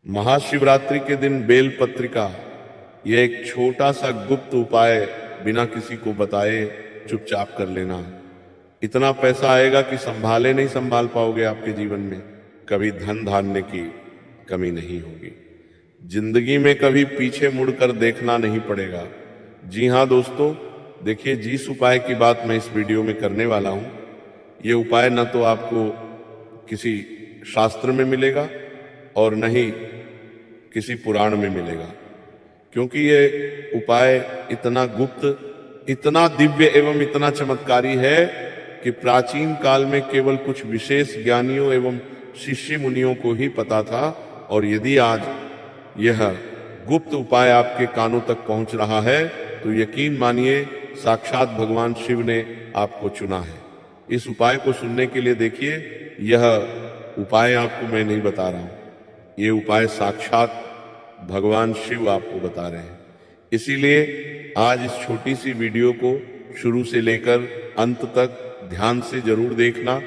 महाशिवरात्रि के दिन बेलपत्र का यह एक छोटा सा गुप्त उपाय बिना किसी को बताए चुपचाप कर लेना। इतना पैसा आएगा कि संभाले नहीं संभाल पाओगे। आपके जीवन में कभी धन धान्य की कमी नहीं होगी। जिंदगी में कभी पीछे मुड़कर देखना नहीं पड़ेगा। जी हाँ दोस्तों, देखिए जिस उपाय की बात मैं इस वीडियो में करने वाला हूं, ये उपाय न तो आपको किसी शास्त्र में मिलेगा और न ही किसी पुराण में मिलेगा, क्योंकि ये उपाय इतना गुप्त, इतना दिव्य एवं इतना चमत्कारी है कि प्राचीन काल में केवल कुछ विशेष ज्ञानियों एवं शिष्य मुनियों को ही पता था। और यदि आज यह गुप्त उपाय आपके कानों तक पहुंच रहा है तो यकीन मानिए साक्षात भगवान शिव ने आपको चुना है। इस उपाय को सुनने के लिए देखिए, यह उपाय आपको मैं नहीं बता रहा हूं, ये उपाय साक्षात भगवान शिव आपको बता रहे हैं। इसीलिए आज इस छोटी सी वीडियो को शुरू से लेकर अंत तक ध्यान से जरूर देखना,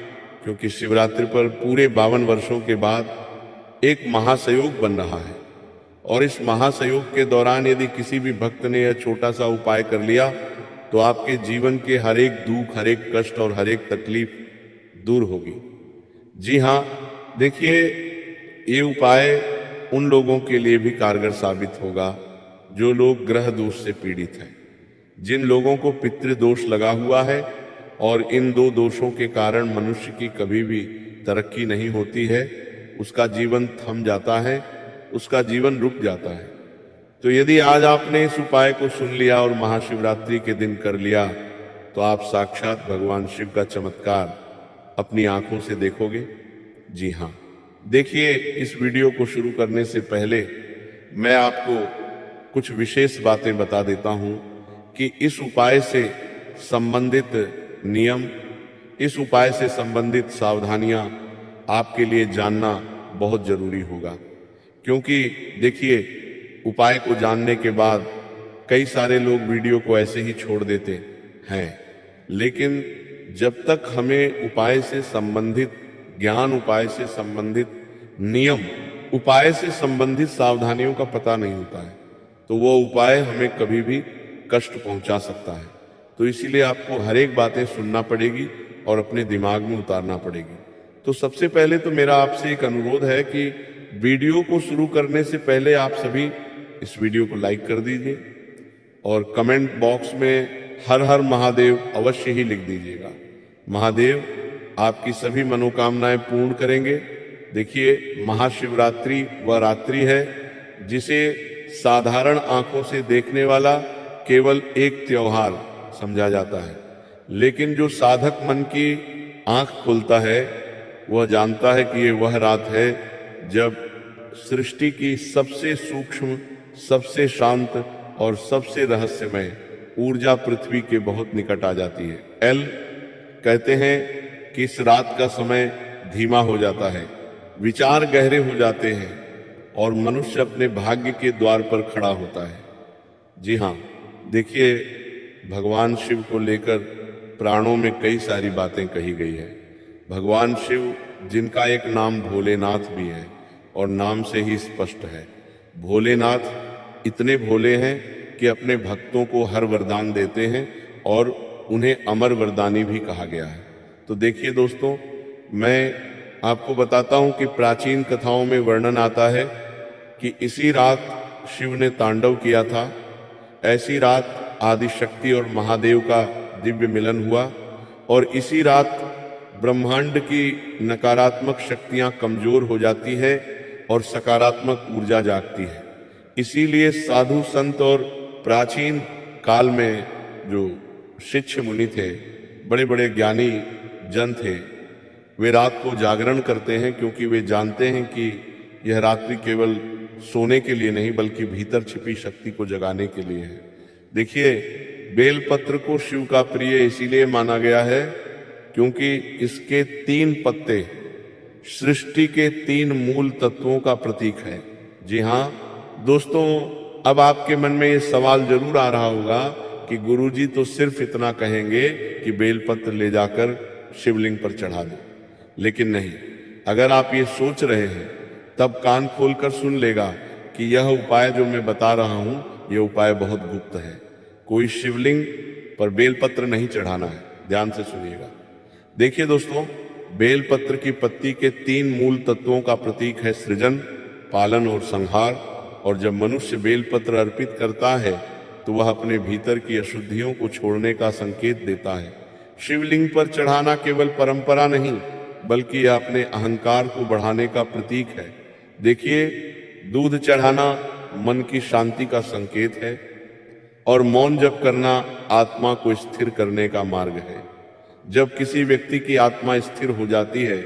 क्योंकि शिवरात्रि पर पूरे 52 वर्षों के बाद एक महासयोग बन रहा है। और इस महासयोग के दौरान यदि किसी भी भक्त ने यह छोटा सा उपाय कर लिया तो आपके जीवन के हर एक दुख, हर एक कष्ट और हर एक तकलीफ दूर होगी। जी हाँ, देखिए ये उपाय उन लोगों के लिए भी कारगर साबित होगा जो लोग ग्रह दोष से पीड़ित हैं, जिन लोगों को पितृदोष लगा हुआ है और इन दो दोषों के कारण मनुष्य की कभी भी तरक्की नहीं होती है, उसका जीवन थम जाता है, उसका जीवन रुक जाता है। तो यदि आज आपने इस उपाय को सुन लिया और महाशिवरात्रि के दिन कर लिया तो आप साक्षात भगवान शिव का चमत्कार अपनी आंखों से देखोगे। जी हाँ, देखिए इस वीडियो को शुरू करने से पहले मैं आपको कुछ विशेष बातें बता देता हूं कि इस उपाय से संबंधित नियम, इस उपाय से संबंधित सावधानियां आपके लिए जानना बहुत जरूरी होगा। क्योंकि देखिए, उपाय को जानने के बाद कई सारे लोग वीडियो को ऐसे ही छोड़ देते हैं, लेकिन जब तक हमें उपाय से संबंधित ज्ञान, उपाय से संबंधित नियम, उपाय से संबंधित सावधानियों का पता नहीं होता है तो वो उपाय हमें कभी भी कष्ट पहुंचा सकता है। तो इसीलिए आपको हर एक बातें सुनना पड़ेगी और अपने दिमाग में उतारना पड़ेगी। तो सबसे पहले तो मेरा आपसे एक अनुरोध है कि वीडियो को शुरू करने से पहले आप सभी इस वीडियो को लाइक कर दीजिए और कमेंट बॉक्स में हर हर महादेव अवश्य ही लिख दीजिएगा। महादेव आपकी सभी मनोकामनाएं पूर्ण करेंगे। देखिए, महाशिवरात्रि वह रात्रि है जिसे साधारण आंखों से देखने वाला केवल एक त्योहार समझा जाता है, लेकिन जो साधक मन की आंख खोलता है वह जानता है कि ये वह रात है जब सृष्टि की सबसे सूक्ष्म, सबसे शांत और सबसे रहस्यमय ऊर्जा पृथ्वी के बहुत निकट आ जाती है। एल कहते हैं कि इस रात का समय धीमा हो जाता है, विचार गहरे हो जाते हैं और मनुष्य अपने भाग्य के द्वार पर खड़ा होता है। जी हाँ, देखिए भगवान शिव को लेकर पुराणों में कई सारी बातें कही गई है। भगवान शिव, जिनका एक नाम भोलेनाथ भी है और नाम से ही स्पष्ट है, भोलेनाथ इतने भोले हैं कि अपने भक्तों को हर वरदान देते हैं और उन्हें अमर वरदानी भी कहा गया है। तो देखिए दोस्तों, मैं आपको बताता हूं कि प्राचीन कथाओं में वर्णन आता है कि इसी रात शिव ने तांडव किया था। ऐसी रात आदिशक्ति और महादेव का दिव्य मिलन हुआ और इसी रात ब्रह्मांड की नकारात्मक शक्तियां कमजोर हो जाती है और सकारात्मक ऊर्जा जागती है। इसीलिए साधु संत और प्राचीन काल में जो शिष्य मुनि थे, बड़े बड़े ज्ञानी जन थे, वे रात को जागरण करते हैं, क्योंकि वे जानते हैं कि यह रात्रि केवल सोने के लिए नहीं बल्कि भीतर छिपी शक्ति को जगाने के लिए है। देखिए, बेलपत्र को शिव का प्रिय इसीलिए माना गया है क्योंकि इसके 3 पत्ते सृष्टि के 3 मूल तत्वों का प्रतीक है। जी हाँ दोस्तों, अब आपके मन में ये सवाल जरूर आ रहा होगा कि गुरुजी तो सिर्फ इतना कहेंगे कि बेलपत्र ले जाकर शिवलिंग पर चढ़ा दें, लेकिन नहीं। अगर आप ये सोच रहे हैं तब कान खोलकर सुन लेगा कि यह उपाय जो मैं बता रहा हूं, यह उपाय बहुत गुप्त है। कोई शिवलिंग पर बेलपत्र नहीं चढ़ाना है, ध्यान से सुनिएगा। देखिए दोस्तों, बेलपत्र की पत्ती के 3 मूल तत्वों का प्रतीक है सृजन, पालन और संहार। और जब मनुष्य बेलपत्र अर्पित करता है तो वह अपने भीतर की अशुद्धियों को छोड़ने का संकेत देता है। शिवलिंग पर चढ़ाना केवल परंपरा नहीं, बल्कि यह अपने अहंकार को बढ़ाने का प्रतीक है। देखिए, दूध चढ़ाना मन की शांति का संकेत है और मौन जप करना आत्मा को स्थिर करने का मार्ग है। जब किसी व्यक्ति की आत्मा स्थिर हो जाती है,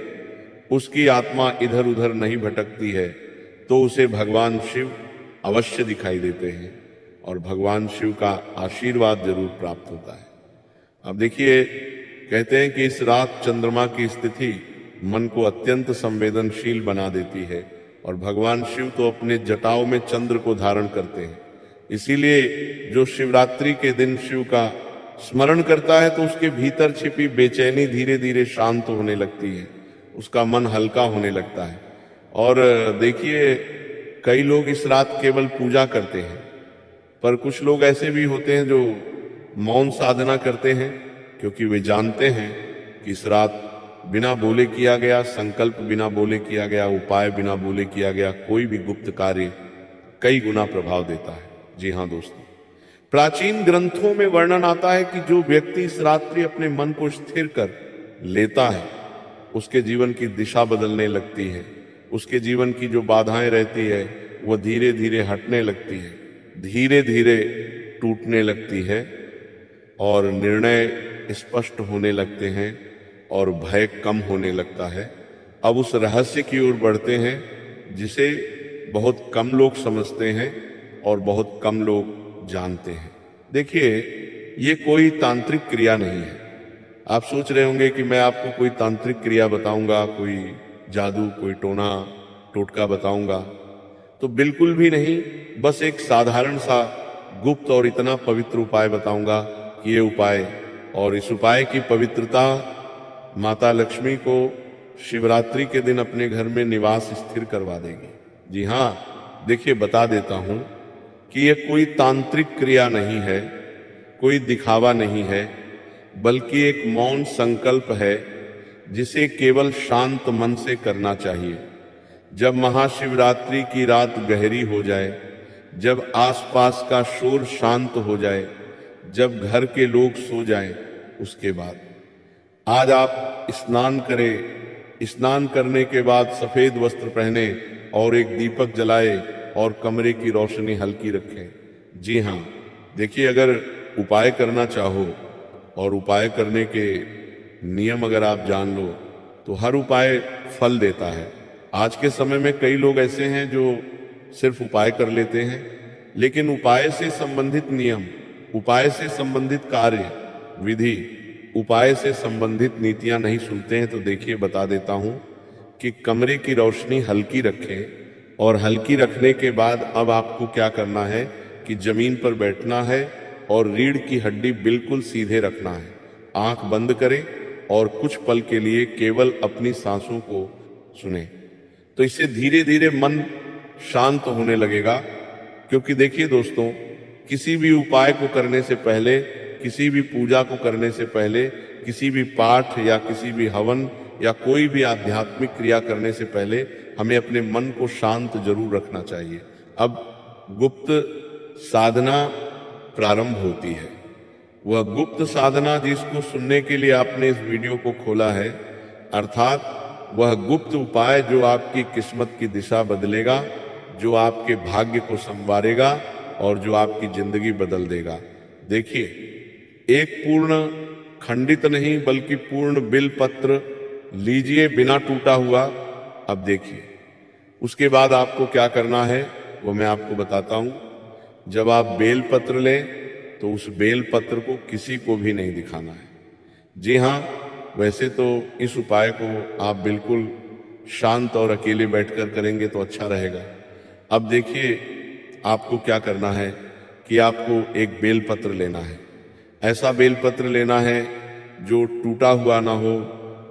उसकी आत्मा इधर उधर नहीं भटकती है, तो उसे भगवान शिव अवश्य दिखाई देते हैं और भगवान शिव का आशीर्वाद जरूर प्राप्त होता है। अब देखिए, कहते हैं कि इस रात चंद्रमा की स्थिति मन को अत्यंत संवेदनशील बना देती है और भगवान शिव तो अपने जटाओं में चंद्र को धारण करते हैं। इसीलिए जो शिवरात्रि के दिन शिव का स्मरण करता है तो उसके भीतर छिपी बेचैनी धीरे धीरे शांत होने लगती है, उसका मन हल्का होने लगता है। और देखिए, कई लोग इस रात केवल पूजा करते हैं, पर कुछ लोग ऐसे भी होते हैं जो मौन साधना करते हैं, क्योंकि वे जानते हैं कि इस रात बिना बोले किया गया संकल्प, बिना बोले किया गया उपाय, बिना बोले किया गया कोई भी गुप्त कार्य कई गुना प्रभाव देता है। जी हाँ दोस्तों, प्राचीन ग्रंथों में वर्णन आता है कि जो व्यक्ति इस रात्रि अपने मन को स्थिर कर लेता है, उसके जीवन की दिशा बदलने लगती है। उसके जीवन की जो बाधाएं रहती है वह धीरे धीरे हटने लगती है, धीरे धीरे टूटने लगती है और निर्णय स्पष्ट होने लगते हैं और भय कम होने लगता है। अब उस रहस्य की ओर बढ़ते हैं जिसे बहुत कम लोग समझते हैं और बहुत कम लोग जानते हैं। देखिए, ये कोई तांत्रिक क्रिया नहीं है। आप सोच रहे होंगे कि मैं आपको कोई तांत्रिक क्रिया बताऊंगा, कोई जादू, कोई टोना टोटका बताऊंगा, तो बिल्कुल भी नहीं। बस एक साधारण सा गुप्त और इतना पवित्र उपाय बताऊंगा कि ये उपाय और इस उपाय की पवित्रता माता लक्ष्मी को शिवरात्रि के दिन अपने घर में निवास स्थिर करवा देगी। जी हाँ, देखिए बता देता हूं कि यह कोई तांत्रिक क्रिया नहीं है, कोई दिखावा नहीं है, बल्कि एक मौन संकल्प है जिसे केवल शांत मन से करना चाहिए। जब महाशिवरात्रि की रात गहरी हो जाए, जब आसपास का शोर शांत हो जाए, जब घर के लोग सो जाएं, उसके बाद आज आप स्नान करें। स्नान करने के बाद सफेद वस्त्र पहने और एक दीपक जलाए और कमरे की रोशनी हल्की रखें। जी हाँ, देखिए, अगर उपाय करना चाहो और उपाय करने के नियम अगर आप जान लो तो हर उपाय फल देता है। आज के समय में कई लोग ऐसे हैं जो सिर्फ उपाय कर लेते हैं, लेकिन उपाय से संबंधित नियम, उपाय से संबंधित कार्य विधि, उपाय से संबंधित नीतियां नहीं सुनते हैं। तो देखिए, बता देता हूं कि कमरे की रोशनी हल्की रखें और हल्की रखने के बाद अब आपको क्या करना है कि जमीन पर बैठना है और रीढ़ की हड्डी बिल्कुल सीधे रखना है। आंख बंद करें और कुछ पल के लिए केवल अपनी सांसों को सुने। तो इससे धीरे धीरे मन शांत होने लगेगा। क्योंकि देखिए दोस्तों, किसी भी उपाय को करने से पहले, किसी भी पूजा को करने से पहले, किसी भी पाठ या किसी भी हवन या कोई भी आध्यात्मिक क्रिया करने से पहले हमें अपने मन को शांत जरूर रखना चाहिए। अब गुप्त साधना प्रारंभ होती है। वह गुप्त साधना जिसको सुनने के लिए आपने इस वीडियो को खोला है, अर्थात वह गुप्त उपाय जो आपकी किस्मत की दिशा बदलेगा, जो आपके भाग्य को संवारेगा और जो आपकी जिंदगी बदल देगा। देखिए, एक पूर्ण खंडित नहीं बल्कि पूर्ण बिल पत्र लीजिए, बिना टूटा हुआ। अब देखिए, उसके बाद आपको क्या करना है वो मैं आपको बताता हूं। जब आप बेल पत्र लें तो उस बेल पत्र को किसी को भी नहीं दिखाना है। जी हाँ, वैसे तो इस उपाय को आप बिल्कुल शांत और अकेले बैठकर करेंगे तो अच्छा रहेगा। अब देखिए, आपको क्या करना है कि आपको एक बेल पत्र लेना है। ऐसा बेल पत्र लेना है जो टूटा हुआ ना हो,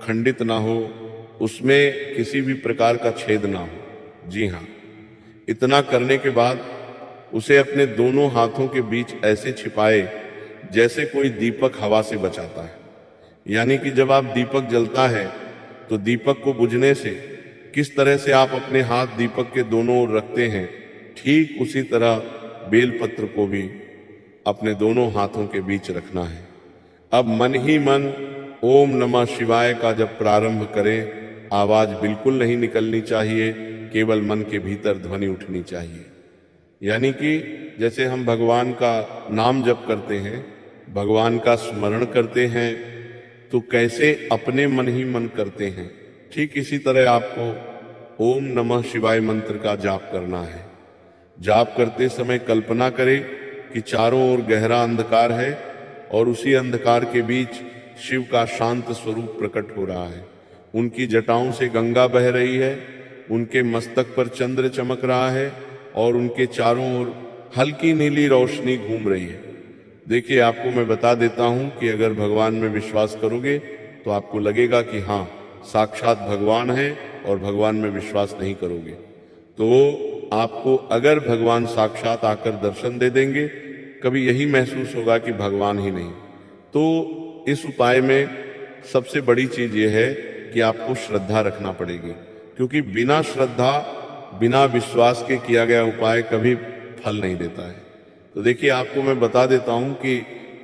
खंडित ना हो, उसमें किसी भी प्रकार का छेद ना हो। जी हाँ, इतना करने के बाद उसे अपने दोनों हाथों के बीच ऐसे छिपाए जैसे कोई दीपक हवा से बचाता है। यानी कि जब आप दीपक जलता है तो दीपक को बुझने से किस तरह से आप अपने हाथ दीपक के दोनों ओर रखते हैं, ठीक उसी तरह बेलपत्र को भी अपने दोनों हाथों के बीच रखना है। अब मन ही मन ओम नमः शिवाय का जब प्रारंभ करें, आवाज बिल्कुल नहीं निकलनी चाहिए, केवल मन के भीतर ध्वनि उठनी चाहिए। यानी कि जैसे हम भगवान का नाम जप करते हैं, भगवान का स्मरण करते हैं, तो कैसे अपने मन ही मन करते हैं, ठीक इसी तरह आपको ओम नमः शिवाय मंत्र का जाप करना है। जाप करते समय कल्पना करें कि चारों ओर गहरा अंधकार है और उसी अंधकार के बीच शिव का शांत स्वरूप प्रकट हो रहा है। उनकी जटाओं से गंगा बह रही है, उनके मस्तक पर चंद्र चमक रहा है और उनके चारों ओर हल्की नीली रोशनी घूम रही है। देखिए, आपको मैं बता देता हूं कि अगर भगवान में विश्वास करोगे तो आपको लगेगा कि हाँ, साक्षात भगवान है, और भगवान में विश्वास नहीं करोगे तो आपको अगर भगवान साक्षात आकर दर्शन दे देंगे, कभी यही महसूस होगा कि भगवान ही नहीं। तो इस उपाय में सबसे बड़ी चीज यह है कि आपको श्रद्धा रखना पड़ेगी, क्योंकि बिना श्रद्धा, बिना विश्वास के किया गया उपाय कभी फल नहीं देता है। तो देखिए, आपको मैं बता देता हूं कि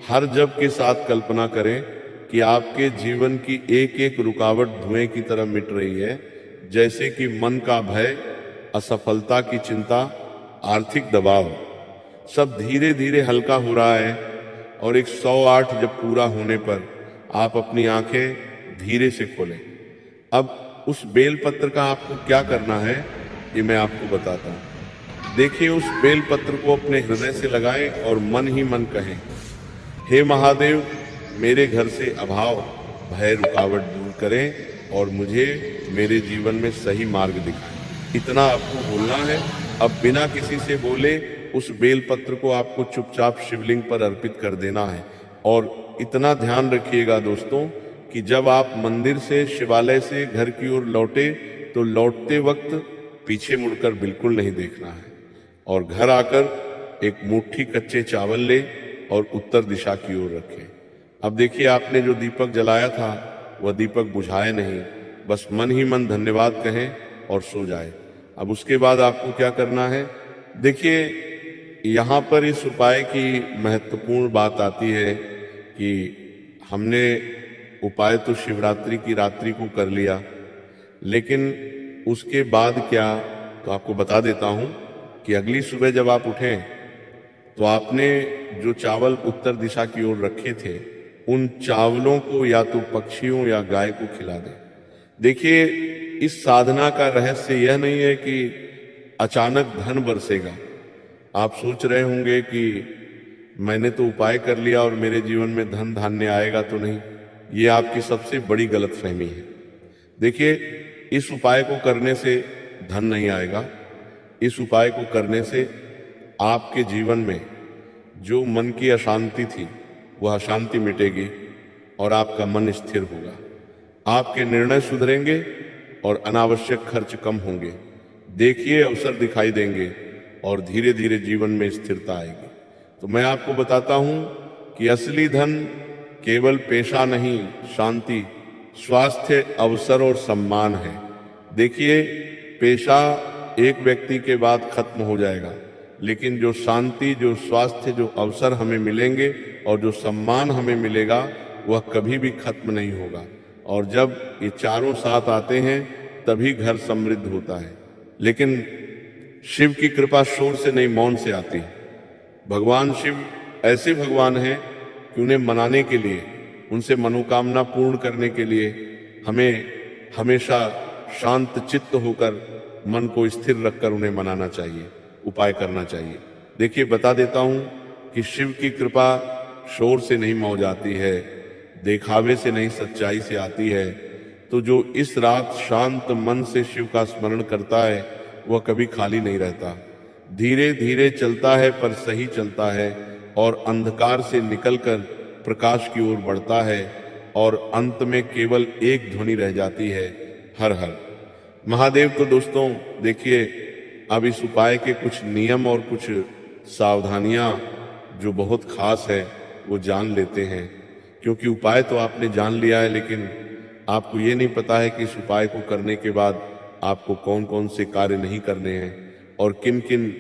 हर जप के साथ कल्पना करें कि आपके जीवन की एक एक रुकावट धुएं की तरह मिट रही है, जैसे कि मन का भय, असफलता की चिंता, आर्थिक दबाव सब धीरे धीरे हल्का हो रहा है। और 108 जब पूरा होने पर आप अपनी आंखें धीरे से खोलें। अब उस बेलपत्र का आपको क्या करना है, ये मैं आपको बताता हूं। देखिए, उस बेलपत्र को अपने हृदय से लगाएं और मन ही मन कहें, हे महादेव, मेरे घर से अभाव, भय, रुकावट दूर करें और मुझे मेरे जीवन में सही मार्ग दिखाएं। इतना आपको बोलना है। अब बिना किसी से बोले उस बेलपत्र को आपको चुपचाप शिवलिंग पर अर्पित कर देना है। और इतना ध्यान रखिएगा दोस्तों कि जब आप मंदिर से, शिवालय से घर की ओर लौटे तो लौटते वक्त पीछे मुड़कर बिल्कुल नहीं देखना है। और घर आकर एक मुट्ठी कच्चे चावल ले और उत्तर दिशा की ओर रखें। अब देखिए, आपने जो दीपक जलाया था वह दीपक बुझाए नहीं, बस मन ही मन धन्यवाद कहें और सो जाए। अब उसके बाद आपको क्या करना है, देखिए, यहाँ पर इस उपाय की महत्वपूर्ण बात आती है कि हमने उपाय तो शिवरात्रि की रात्रि को कर लिया, लेकिन उसके बाद क्या, तो आपको बता देता हूं कि अगली सुबह जब आप उठें तो आपने जो चावल उत्तर दिशा की ओर रखे थे, उन चावलों को या तो पक्षियों या गाय को खिला दें। देखिए, इस साधना का रहस्य यह नहीं है कि अचानक धन बरसेगा। आप सोच रहे होंगे कि मैंने तो उपाय कर लिया और मेरे जीवन में धन धान्य आएगा तो नहीं। ये आपकी सबसे बड़ी गलतफहमी है। देखिए, इस उपाय को करने से धन नहीं आएगा। इस उपाय को करने से आपके जीवन में जो मन की अशांति थी वह अशांति मिटेगी और आपका मन स्थिर होगा। आपके निर्णय सुधरेंगे और अनावश्यक खर्च कम होंगे। देखिए, अवसर दिखाई देंगे और धीरे धीरे जीवन में स्थिरता आएगी। तो मैं आपको बताता हूं कि असली धन केवल पेशा नहीं, शांति, स्वास्थ्य, अवसर और सम्मान है। देखिए, पेशा एक व्यक्ति के बाद खत्म हो जाएगा, लेकिन जो शांति, जो स्वास्थ्य, जो अवसर हमें मिलेंगे और जो सम्मान हमें मिलेगा वह कभी भी खत्म नहीं होगा। और जब ये चारों साथ आते हैं तभी घर समृद्ध होता है। लेकिन शिव की कृपा शोर से नहीं, मौन से आती है। भगवान शिव ऐसे भगवान हैं कि उन्हें मनाने के लिए, उनसे मनोकामना पूर्ण करने के लिए हमें हमेशा शांत चित्त होकर, मन को स्थिर रखकर उन्हें मनाना चाहिए, उपाय करना चाहिए। देखिए, बता देता हूं कि शिव की कृपा शोर से नहीं मौज आती है, देखावे से नहीं, सच्चाई से आती है। तो जो इस रात शांत मन से शिव का स्मरण करता है वह कभी खाली नहीं रहता। धीरे धीरे चलता है पर सही चलता है और अंधकार से निकलकर प्रकाश की ओर बढ़ता है और अंत में केवल एक ध्वनि रह जाती है, हर हर। महादेव तो दोस्तों देखिए, अब इस उपाय के कुछ नियम और कुछ सावधानियां जो बहुत खास है वो जान लेते हैं। क्योंकि उपाय तो आपने जान लिया है, लेकिन आपको ये नहीं पता है कि इस उपाय को करने के बाद आपको कौन कौन से कार्य नहीं करने हैं और किन किन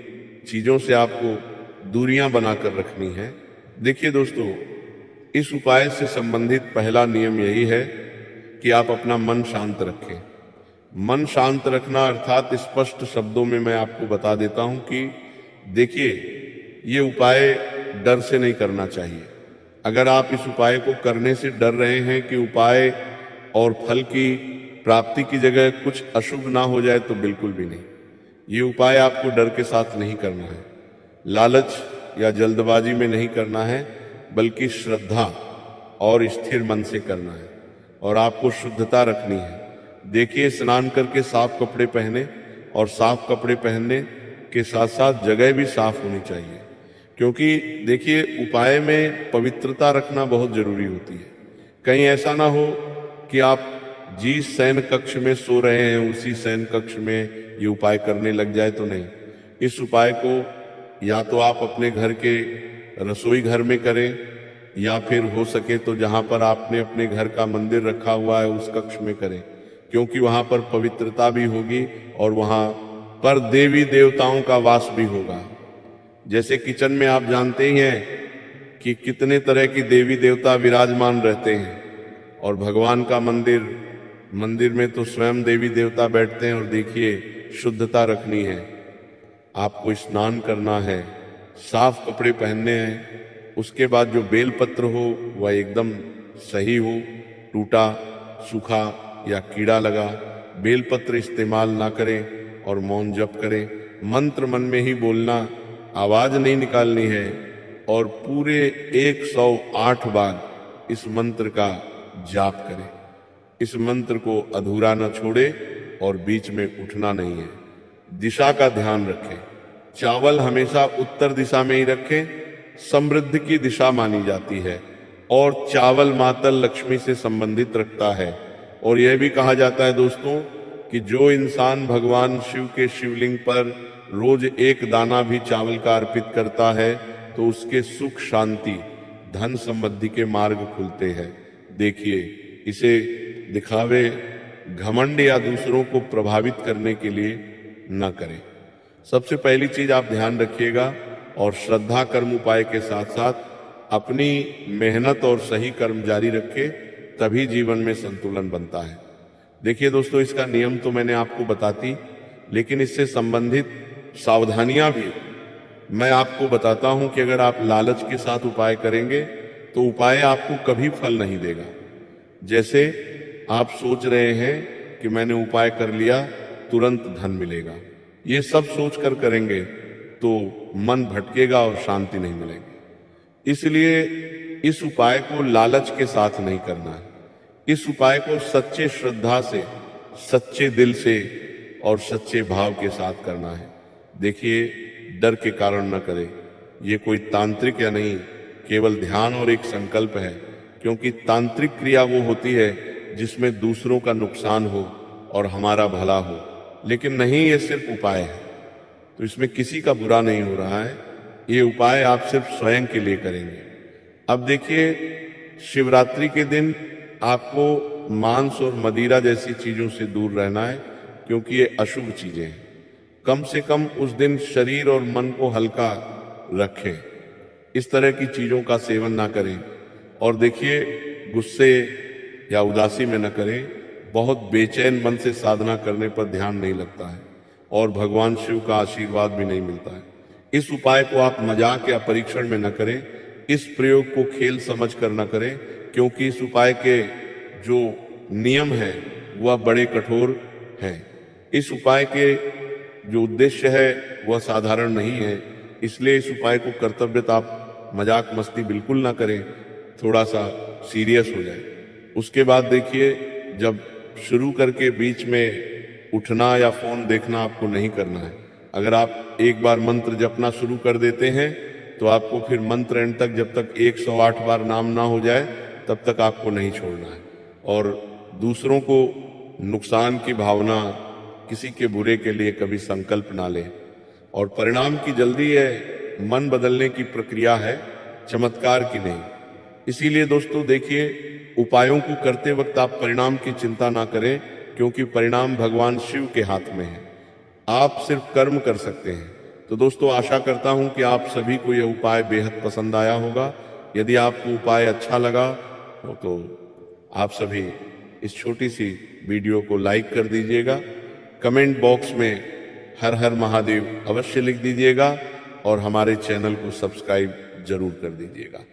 चीजों से आपको दूरियां बनाकर रखनी है। देखिए दोस्तों, इस उपाय से संबंधित पहला नियम यही है कि आप अपना मन शांत रखें। मन शांत रखना अर्थात स्पष्ट शब्दों में मैं आपको बता देता हूं कि देखिए, ये उपाय डर से नहीं करना चाहिए। अगर आप इस उपाय को करने से डर रहे हैं कि उपाय और फल की प्राप्ति की जगह कुछ अशुभ ना हो जाए, तो बिल्कुल भी नहीं। ये उपाय आपको डर के साथ नहीं करना है, लालच या जल्दबाजी में नहीं करना है, बल्कि श्रद्धा और स्थिर मन से करना है। और आपको शुद्धता रखनी है। देखिए, स्नान करके साफ कपड़े पहने, और साफ कपड़े पहनने के साथ साथ जगह भी साफ होनी चाहिए। क्योंकि देखिए, उपाय में पवित्रता रखना बहुत जरूरी होती है। कहीं ऐसा ना हो कि आप जिस शयन कक्ष में सो रहे हैं उसी शयन कक्ष में ये उपाय करने लग जाए, तो नहीं। इस उपाय को या तो आप अपने घर के रसोई घर में करें, या फिर हो सके तो जहां पर आपने अपने घर का मंदिर रखा हुआ है उस कक्ष में करें। क्योंकि वहां पर पवित्रता भी होगी और वहां पर देवी देवताओं का वास भी होगा। जैसे किचन में आप जानते ही हैं कि कितने तरह की देवी देवता विराजमान रहते हैं, और भगवान का मंदिर में तो स्वयं देवी देवता बैठते हैं। और देखिए, शुद्धता रखनी है, आपको स्नान करना है, साफ कपड़े पहनने हैं। उसके बाद जो बेलपत्र हो वह एकदम सही हो, टूटा, सूखा या कीड़ा लगा बेलपत्र इस्तेमाल ना करें और मौन जप करें। मंत्र मन में ही बोलना, आवाज नहीं निकालनी है, और पूरे 108 बार इस मंत्र का जाप करें। इस मंत्र को अधूरा न छोड़े और बीच में उठना नहीं है। दिशा का ध्यान रखें। चावल हमेशा उत्तर दिशा में ही रखें, समृद्धि की दिशा मानी जाती है, और चावल माता लक्ष्मी से संबंधित रखता है। और यह भी कहा जाता है दोस्तों कि जो इंसान भगवान शिव के शिवलिंग पर रोज एक दाना भी चावल का अर्पित करता है, तो उसके सुख, शांति, धन संबंधी के मार्ग खुलते हैं। देखिए, इसे दिखावे, घमंड या दूसरों को प्रभावित करने के लिए न करें। सबसे पहली चीज आप ध्यान रखिएगा, और श्रद्धा कर्म उपाय के साथ साथ अपनी मेहनत और सही कर्म जारी रखे, तभी जीवन में संतुलन बनता है। देखिए दोस्तों, इसका नियम तो मैंने आपको बताती, लेकिन इससे संबंधित सावधानियां भी मैं आपको बताता हूं कि अगर आप लालच के साथ उपाय करेंगे तो उपाय आपको कभी फल नहीं देगा। जैसे आप सोच रहे हैं कि मैंने उपाय कर लिया, तुरंत धन मिलेगा, ये सब सोच कर करेंगे तो मन भटकेगा और शांति नहीं मिलेगी। इसलिए इस उपाय को लालच के साथ नहीं करना है। इस उपाय को सच्चे श्रद्धा से, सच्चे दिल से और सच्चे भाव के साथ करना है। देखिए, डर के कारण न करें। ये कोई तांत्रिक या नहीं, केवल ध्यान और एक संकल्प है। क्योंकि तांत्रिक क्रिया वो होती है जिसमें दूसरों का नुकसान हो और हमारा भला हो, लेकिन नहीं, ये सिर्फ उपाय है, तो इसमें किसी का बुरा नहीं हो रहा है। ये उपाय आप सिर्फ स्वयं के लिए करेंगे। अब देखिए, शिवरात्रि के दिन आपको मांस और मदिरा जैसी चीजों से दूर रहना है, क्योंकि ये अशुभ चीजें हैं। कम से कम उस दिन शरीर और मन को हल्का रखें, इस तरह की चीजों का सेवन ना करें। और देखिए, गुस्से या उदासी में न करें। बहुत बेचैन मन से साधना करने पर ध्यान नहीं लगता है और भगवान शिव का आशीर्वाद भी नहीं मिलता है। इस उपाय को आप मजाक या परीक्षण में न करें। इस प्रयोग को खेल समझ कर न करें, क्योंकि इस उपाय के जो नियम हैं वह बड़े कठोर हैं। इस उपाय के जो उद्देश्य है वह साधारण नहीं है। इसलिए इस उपाय को कर्तव्यता आप मजाक मस्ती बिल्कुल ना करें, थोड़ा सा सीरियस हो जाए। उसके बाद देखिए, जब शुरू करके बीच में उठना या फोन देखना आपको नहीं करना है। अगर आप एक बार मंत्र जपना शुरू कर देते हैं तो आपको फिर मंत्र एंड तक, जब तक 108 बार नाम ना हो जाए तब तक आपको नहीं छोड़ना है। और दूसरों को नुकसान की भावना किसी के बुरे के लिए कभी संकल्प ना लें। और परिणाम की जल्दी है, मन बदलने की प्रक्रिया है, चमत्कार की नहीं। इसीलिए दोस्तों देखिए, उपायों को करते वक्त आप परिणाम की चिंता ना करें, क्योंकि परिणाम भगवान शिव के हाथ में है। आप सिर्फ कर्म कर सकते हैं। तो दोस्तों आशा करता हूं कि आप सभी को यह उपाय बेहद पसंद आया होगा। यदि आपको उपाय अच्छा लगा हो तो आप सभी इस छोटी सी वीडियो को लाइक कर दीजिएगा। कमेंट बॉक्स में हर हर महादेव अवश्य लिख दीजिएगा और हमारे चैनल को सब्सक्राइब जरूर कर दीजिएगा।